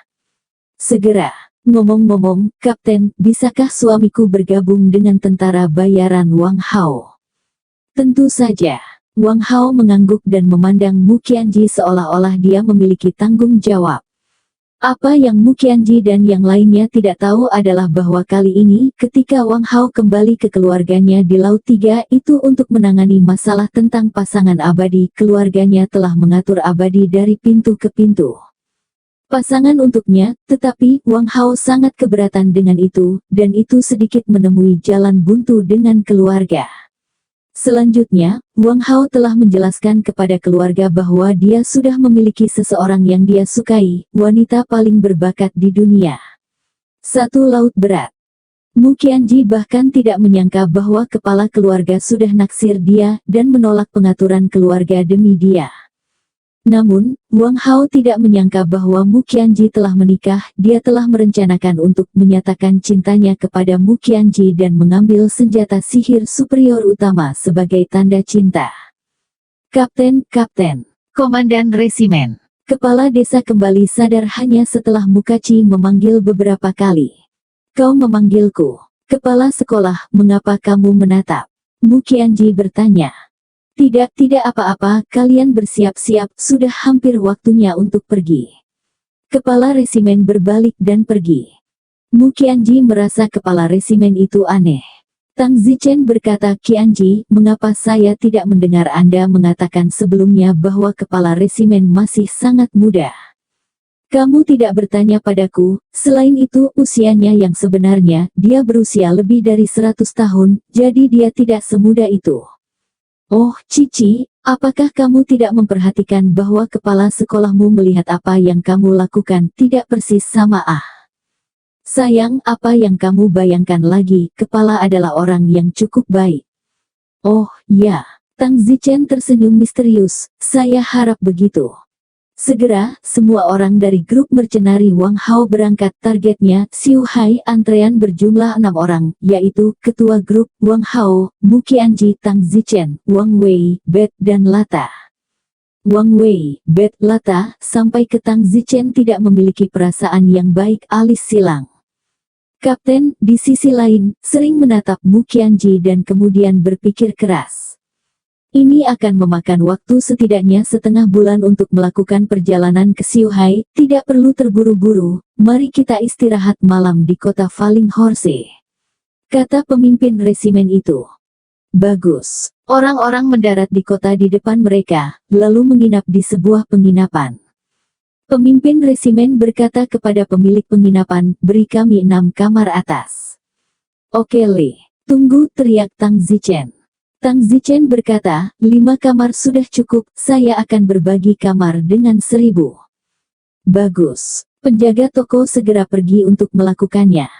S2: Segera. Ngomong-ngomong, Kapten, bisakah suamiku bergabung dengan tentara bayaran Wang Hao? Tentu saja. Wang Hao mengangguk dan memandang Mu Qianji seolah-olah dia memiliki tanggung jawab. Apa yang Mu Qianji dan yang lainnya tidak tahu adalah bahwa kali ini, ketika Wang Hao kembali ke keluarganya di Laut Tiga itu untuk menangani masalah tentang pasangan abadi, keluarganya telah mengatur abadi dari pintu ke pintu. Pasangan untuknya, tetapi Wang Hao sangat keberatan dengan itu, dan itu sedikit menemui jalan buntu dengan keluarga. Selanjutnya, Wang Hao telah menjelaskan kepada keluarga bahwa dia sudah memiliki seseorang yang dia sukai, wanita paling berbakat di dunia. Satu laut berat. Mu Qianji bahkan tidak menyangka bahwa kepala keluarga sudah naksir dia dan menolak pengaturan keluarga demi dia. Namun, Wang Hao tidak menyangka bahwa Mu Qianji telah menikah. Dia telah merencanakan untuk menyatakan cintanya kepada Mu Qianji dan mengambil senjata sihir superior utama sebagai tanda cinta. Kapten, Komandan Resimen. Kepala desa kembali sadar hanya setelah Mukachi memanggil beberapa kali. Kau memanggilku. Kepala sekolah, mengapa kamu menatap? Mu Qianji bertanya. Tidak apa-apa, kalian bersiap-siap, sudah hampir waktunya untuk pergi. Kepala resimen berbalik dan pergi. Mu Qianji merasa kepala resimen itu aneh. Tang Zichen berkata, Qianji, mengapa saya tidak mendengar Anda mengatakan sebelumnya bahwa kepala resimen masih sangat muda? Kamu tidak bertanya padaku, selain itu usianya yang sebenarnya, dia berusia lebih dari 100 tahun, jadi dia tidak semuda itu. Oh, Cici, apakah kamu tidak memperhatikan bahwa kepala sekolahmu melihat apa yang kamu lakukan tidak persis sama Sayang, apa yang kamu bayangkan lagi, kepala adalah orang yang cukup baik. Oh, ya. Tang Zichen tersenyum misterius, saya harap begitu. Segera, semua orang dari grup mercenari Wang Hao berangkat. Targetnya, Xiu Hai. Antrean berjumlah 6 orang, yaitu Ketua Grup, Wang Hao, Mu Qianji, Tang Zichen, Wang Wei, Bet, dan Lata. Wang Wei, Bet, Lata, sampai ke Tang Zichen tidak memiliki perasaan yang baik alis silang. Kapten, di sisi lain, sering menatap Mu Qianji dan kemudian berpikir keras. Ini akan memakan waktu setidaknya setengah bulan untuk melakukan perjalanan ke Xiu Hai, tidak perlu terburu-buru, mari kita istirahat malam di kota Falling Horse. Kata pemimpin resimen itu. Bagus. Orang-orang mendarat di kota di depan mereka, lalu menginap di sebuah penginapan. Pemimpin resimen berkata kepada pemilik penginapan, beri kami 6 kamar atas. Oke Le. Tunggu, teriak Tang Zichen. Tang Zichen berkata, 5 kamar sudah cukup, saya akan berbagi kamar dengan 1000. Bagus. Penjaga toko segera pergi untuk melakukannya.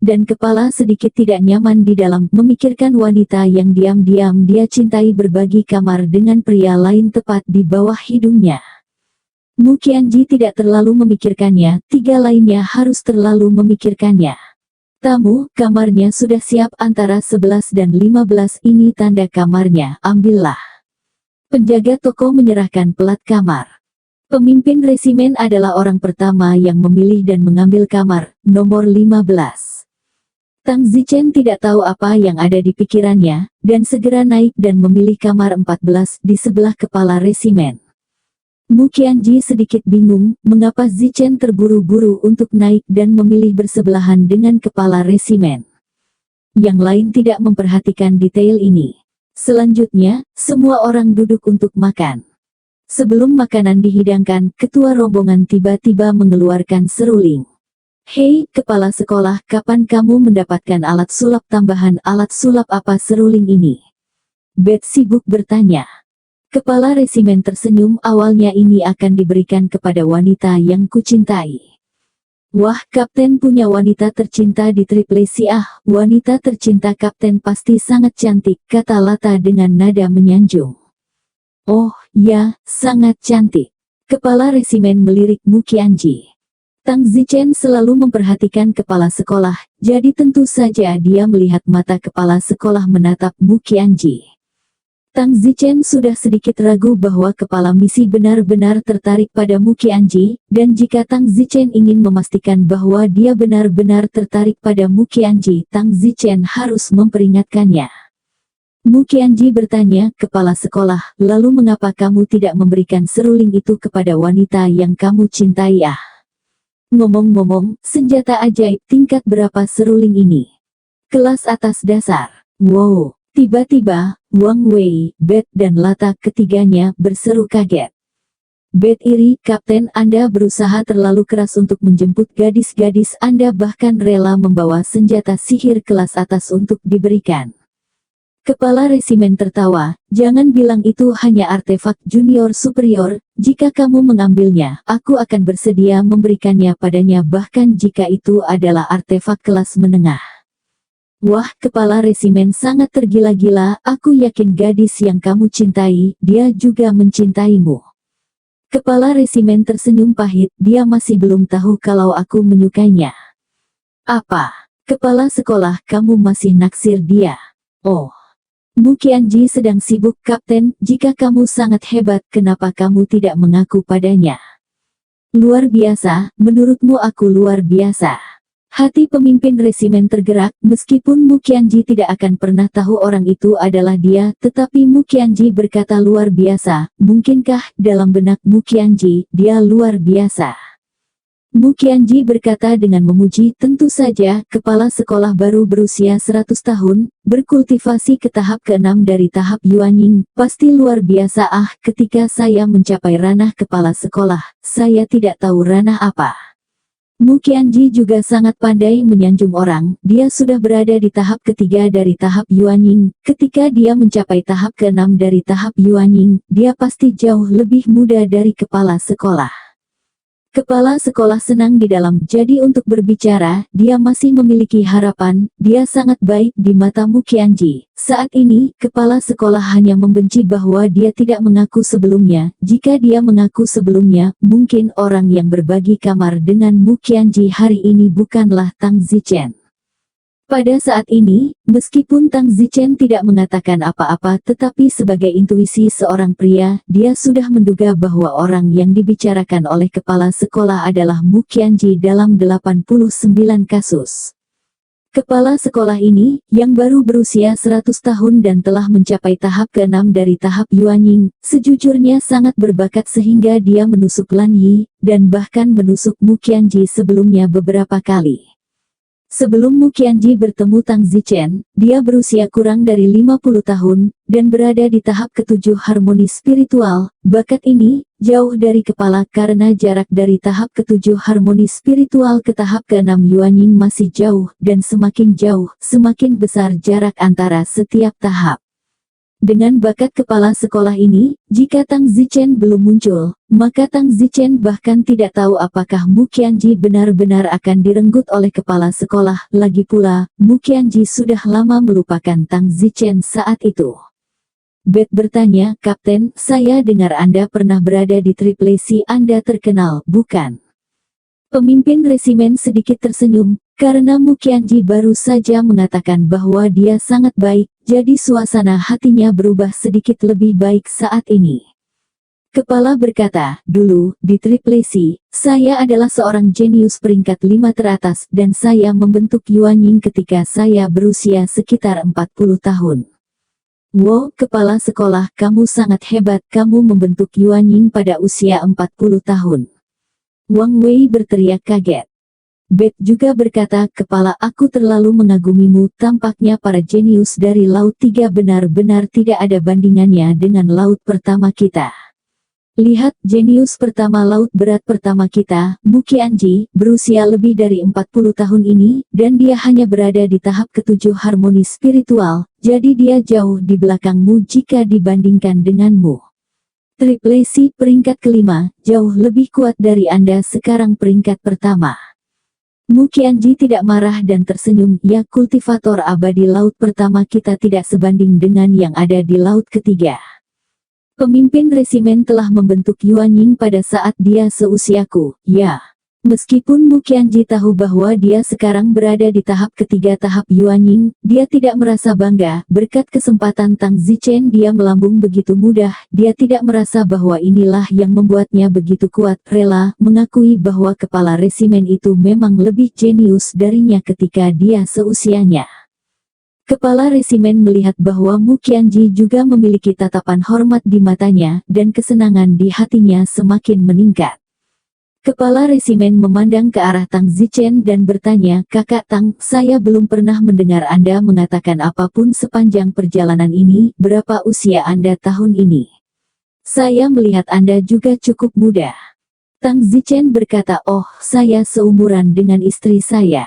S2: Dan kepala sedikit tidak nyaman di dalam memikirkan wanita yang diam-diam dia cintai berbagi kamar dengan pria lain tepat di bawah hidungnya. Mu Qianji tidak terlalu memikirkannya, 3 lainnya harus terlalu memikirkannya. Tamu, kamarnya sudah siap antara 11 dan 15 ini tanda kamarnya, ambillah. Penjaga toko menyerahkan pelat kamar. Pemimpin resimen adalah orang pertama yang memilih dan mengambil kamar, nomor 15. Tang Zichen tidak tahu apa yang ada di pikirannya, dan segera naik dan memilih kamar 14 di sebelah kepala resimen. Mu Qianji sedikit bingung, mengapa Zichen terburu-buru untuk naik dan memilih bersebelahan dengan kepala resimen. Yang lain tidak memperhatikan detail ini. Selanjutnya, semua orang duduk untuk makan. Sebelum makanan dihidangkan, ketua rombongan tiba-tiba mengeluarkan seruling. Hei, kepala sekolah, kapan kamu mendapatkan alat sulap tambahan? Alat sulap apa seruling ini? Bet sibuk bertanya. Kepala resimen tersenyum, awalnya ini akan diberikan kepada wanita yang kucintai. Wah, kapten punya wanita tercinta di Triple C. Wanita tercinta kapten pasti sangat cantik, kata Lata dengan nada menyanjung. Oh, ya, sangat cantik. Kepala resimen melirik Mu Qianji. Tang Zichen selalu memperhatikan kepala sekolah, jadi tentu saja dia melihat mata kepala sekolah menatap Mu Qianji. Tang Zichen sudah sedikit ragu bahwa kepala misi benar-benar tertarik pada Mu Qianji, dan jika Tang Zichen ingin memastikan bahwa dia benar-benar tertarik pada Mu Qianji, Tang Zichen harus memperingatkannya. Mu Qianji bertanya, kepala sekolah, lalu mengapa kamu tidak memberikan seruling itu kepada wanita yang kamu cintai? Ngomong-ngomong, senjata ajaib tingkat berapa seruling ini? Kelas atas dasar. Wow. Tiba-tiba, Wang Wei, Bet, dan Lata ketiganya berseru kaget. Bet iri, kapten, Anda berusaha terlalu keras untuk menjemput gadis-gadis, Anda bahkan rela membawa senjata sihir kelas atas untuk diberikan. Kepala resimen tertawa, jangan bilang itu hanya artefak junior superior, jika kamu mengambilnya, aku akan bersedia memberikannya padanya bahkan jika itu adalah artefak kelas menengah. Wah, kepala resimen sangat tergila-gila, aku yakin gadis yang kamu cintai, dia juga mencintaimu. Kepala resimen tersenyum pahit, dia masih belum tahu kalau aku menyukainya. Apa? Kepala sekolah, kamu masih naksir dia? Oh. Mu Qianji sedang sibuk, Kapten. Jika kamu sangat hebat, kenapa kamu tidak mengaku padanya? Luar biasa, menurutmu aku luar biasa. Hati pemimpin resimen tergerak, meskipun Mu Qianji tidak akan pernah tahu orang itu adalah dia, tetapi Mu Qianji berkata luar biasa. Mungkinkah dalam benak Mu Qianji, dia luar biasa? Mu Qianji berkata dengan memuji, tentu saja, kepala sekolah baru berusia 100 tahun, berkultivasi ke tahap ke-6 dari tahap Yuanying, pasti luar biasa. Ketika saya mencapai ranah kepala sekolah, saya tidak tahu ranah apa. Mu Qianji juga sangat pandai menyanjung orang, dia sudah berada di tahap ketiga dari tahap Yuanying, ketika dia mencapai tahap ke-6 dari tahap Yuanying, dia pasti jauh lebih muda dari kepala sekolah. Kepala sekolah senang di dalam, jadi untuk berbicara, dia masih memiliki harapan, dia sangat baik di mata Mu Qianji. Saat ini, kepala sekolah hanya membenci bahwa dia tidak mengaku sebelumnya. Jika dia mengaku sebelumnya, mungkin orang yang berbagi kamar dengan Mu Qianji hari ini bukanlah Tang Zichen. Pada saat ini, meskipun Tang Zichen tidak mengatakan apa-apa, tetapi sebagai intuisi seorang pria, dia sudah menduga bahwa orang yang dibicarakan oleh kepala sekolah adalah Mu Qianji dalam 89 kasus. Kepala sekolah ini, yang baru berusia 100 tahun dan telah mencapai tahap ke-6 dari tahap Yuanying, sejujurnya sangat berbakat sehingga dia menusuk Lan Yi, dan bahkan menusuk Mu Qianji sebelumnya beberapa kali. Sebelum Mu Qianji bertemu Tang Zichen, dia berusia kurang dari 50 tahun, dan berada di tahap ke-7 harmoni spiritual. Bakat ini, jauh dari kepala karena jarak dari tahap ke-7 harmoni spiritual ke tahap ke-6 Yuanying masih jauh, dan semakin jauh, semakin besar jarak antara setiap tahap. Dengan bakat kepala sekolah ini, jika Tang Zichen belum muncul, maka Tang Zichen bahkan tidak tahu apakah Mu Qianji benar-benar akan direnggut oleh kepala sekolah. Lagi pula, Mu Qianji sudah lama melupakan Tang Zichen saat itu. Bet bertanya, Kapten, saya dengar Anda pernah berada di Triple C. Anda terkenal, bukan? Pemimpin resimen sedikit tersenyum, karena Mu Qianji baru saja mengatakan bahwa dia sangat baik, jadi suasana hatinya berubah sedikit lebih baik saat ini. Kepala berkata, dulu, di Triple C, saya adalah seorang jenius peringkat 5 teratas, dan saya membentuk Yuanying ketika saya berusia sekitar 40 tahun. Wow, kepala sekolah, kamu sangat hebat, kamu membentuk Yuanying pada usia 40 tahun. Wang Wei berteriak kaget. Bet juga berkata, kepala, aku terlalu mengagumimu, tampaknya para jenius dari Laut 3 benar-benar tidak ada bandingannya dengan Laut pertama kita. Lihat, jenius pertama laut berat pertama kita, Mu Qianji, berusia lebih dari 40 tahun ini, dan dia hanya berada di tahap ke-7 harmoni spiritual, jadi dia jauh di belakangmu jika dibandingkan denganmu. Triple C peringkat kelima, jauh lebih kuat dari Anda sekarang peringkat pertama. Mu Qianji tidak marah dan tersenyum, ya kultivator abadi laut pertama kita tidak sebanding dengan yang ada di laut ketiga. Pemimpin resimen telah membentuk Yuanying pada saat dia seusiaku, ya. Meskipun Mu Qianji tahu bahwa dia sekarang berada di tahap ketiga tahap Yuanying, dia tidak merasa bangga. Berkat kesempatan Tang Zichen dia melambung begitu mudah, dia tidak merasa bahwa inilah yang membuatnya begitu kuat, rela mengakui bahwa kepala resimen itu memang lebih jenius darinya ketika dia seusianya. Kepala resimen melihat bahwa Mu Qianji juga memiliki tatapan hormat di matanya, dan kesenangan di hatinya semakin meningkat. Kepala resimen memandang ke arah Tang Zichen dan bertanya, Kakak Tang, saya belum pernah mendengar Anda mengatakan apapun sepanjang perjalanan ini, berapa usia Anda tahun ini? Saya melihat Anda juga cukup muda. Tang Zichen berkata, oh, saya seumuran dengan istri saya.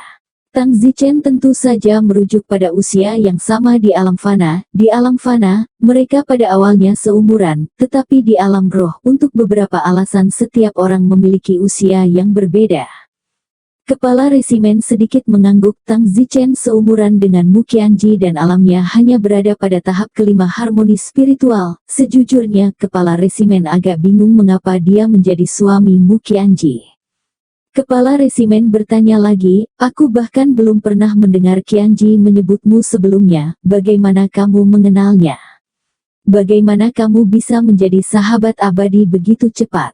S2: Tang Zichen tentu saja merujuk pada usia yang sama di alam fana. Di alam fana, mereka pada awalnya seumuran, tetapi di alam roh, untuk beberapa alasan setiap orang memiliki usia yang berbeda. Kepala resimen sedikit mengangguk. Tang Zichen seumuran dengan Mu Qianji dan alamnya hanya berada pada tahap kelima harmoni spiritual. Sejujurnya, kepala resimen agak bingung mengapa dia menjadi suami Mu Qianji. Kepala resimen bertanya lagi, aku bahkan belum pernah mendengar Qianji menyebutmu sebelumnya, bagaimana kamu mengenalnya? Bagaimana kamu bisa menjadi sahabat abadi begitu cepat?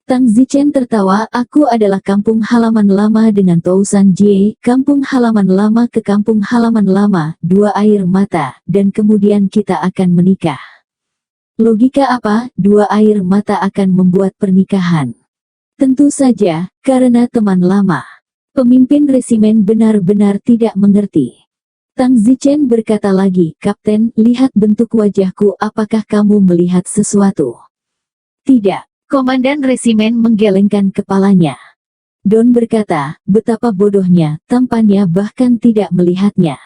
S2: Tang Zichen tertawa, aku adalah kampung halaman lama dengan Tousan Jie, kampung halaman lama ke kampung halaman lama, dua air mata, dan kemudian kita akan menikah. Logika apa, dua air mata akan membuat pernikahan? Tentu saja, karena teman lama. Pemimpin resimen benar-benar tidak mengerti. Tang Zichen berkata lagi, Kapten, lihat bentuk wajahku, apakah kamu melihat sesuatu? Tidak. Komandan resimen menggelengkan kepalanya. Don berkata, betapa bodohnya, tampannya bahkan tidak melihatnya.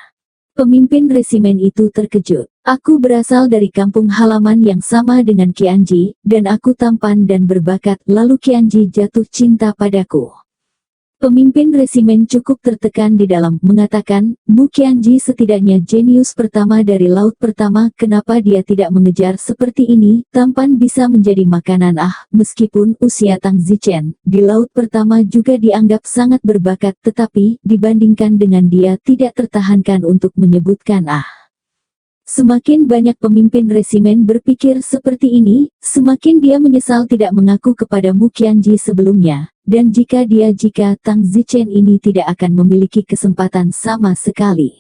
S2: Pemimpin resimen itu terkejut. Aku berasal dari kampung halaman yang sama dengan Qianji, dan aku tampan dan berbakat, lalu Qianji jatuh cinta padaku. Pemimpin resimen cukup tertekan di dalam, mengatakan, Mu Qianji setidaknya jenius pertama dari laut pertama, kenapa dia tidak mengejar seperti ini, tampan bisa menjadi makanan meskipun usia Tang Zichen, di laut pertama juga dianggap sangat berbakat, tetapi, dibandingkan dengan dia tidak tertahankan untuk menyebutkan Semakin banyak pemimpin resimen berpikir seperti ini, semakin dia menyesal tidak mengaku kepada Mu Qianji sebelumnya, dan jika Tang Zichen ini tidak akan memiliki kesempatan sama sekali.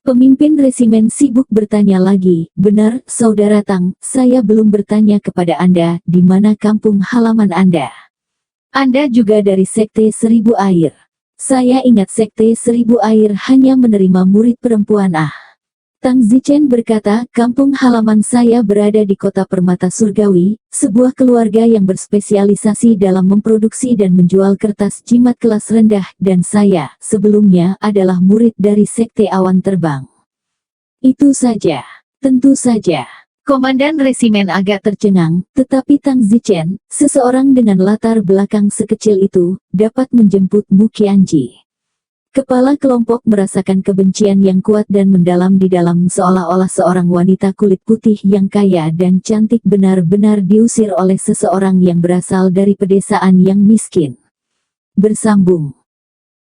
S2: Pemimpin resimen sibuk bertanya lagi, benar, Saudara Tang, saya belum bertanya kepada Anda, di mana kampung halaman Anda? Anda juga dari Sekte Seribu Air. Saya ingat Sekte Seribu Air hanya menerima murid perempuan Tang Zichen berkata, kampung halaman saya berada di kota permata surgawi, sebuah keluarga yang berspesialisasi dalam memproduksi dan menjual kertas jimat kelas rendah, dan saya, sebelumnya, adalah murid dari Sekte Awan Terbang. Itu saja. Tentu saja. Komandan resimen agak tercengang, tetapi Tang Zichen, seseorang dengan latar belakang sekecil itu, dapat menjemput Mu Qianji. Kepala kelompok merasakan kebencian yang kuat dan mendalam di dalam, seolah-olah seorang wanita kulit putih yang kaya dan cantik benar-benar diusir oleh seseorang yang berasal dari pedesaan yang miskin. Bersambung.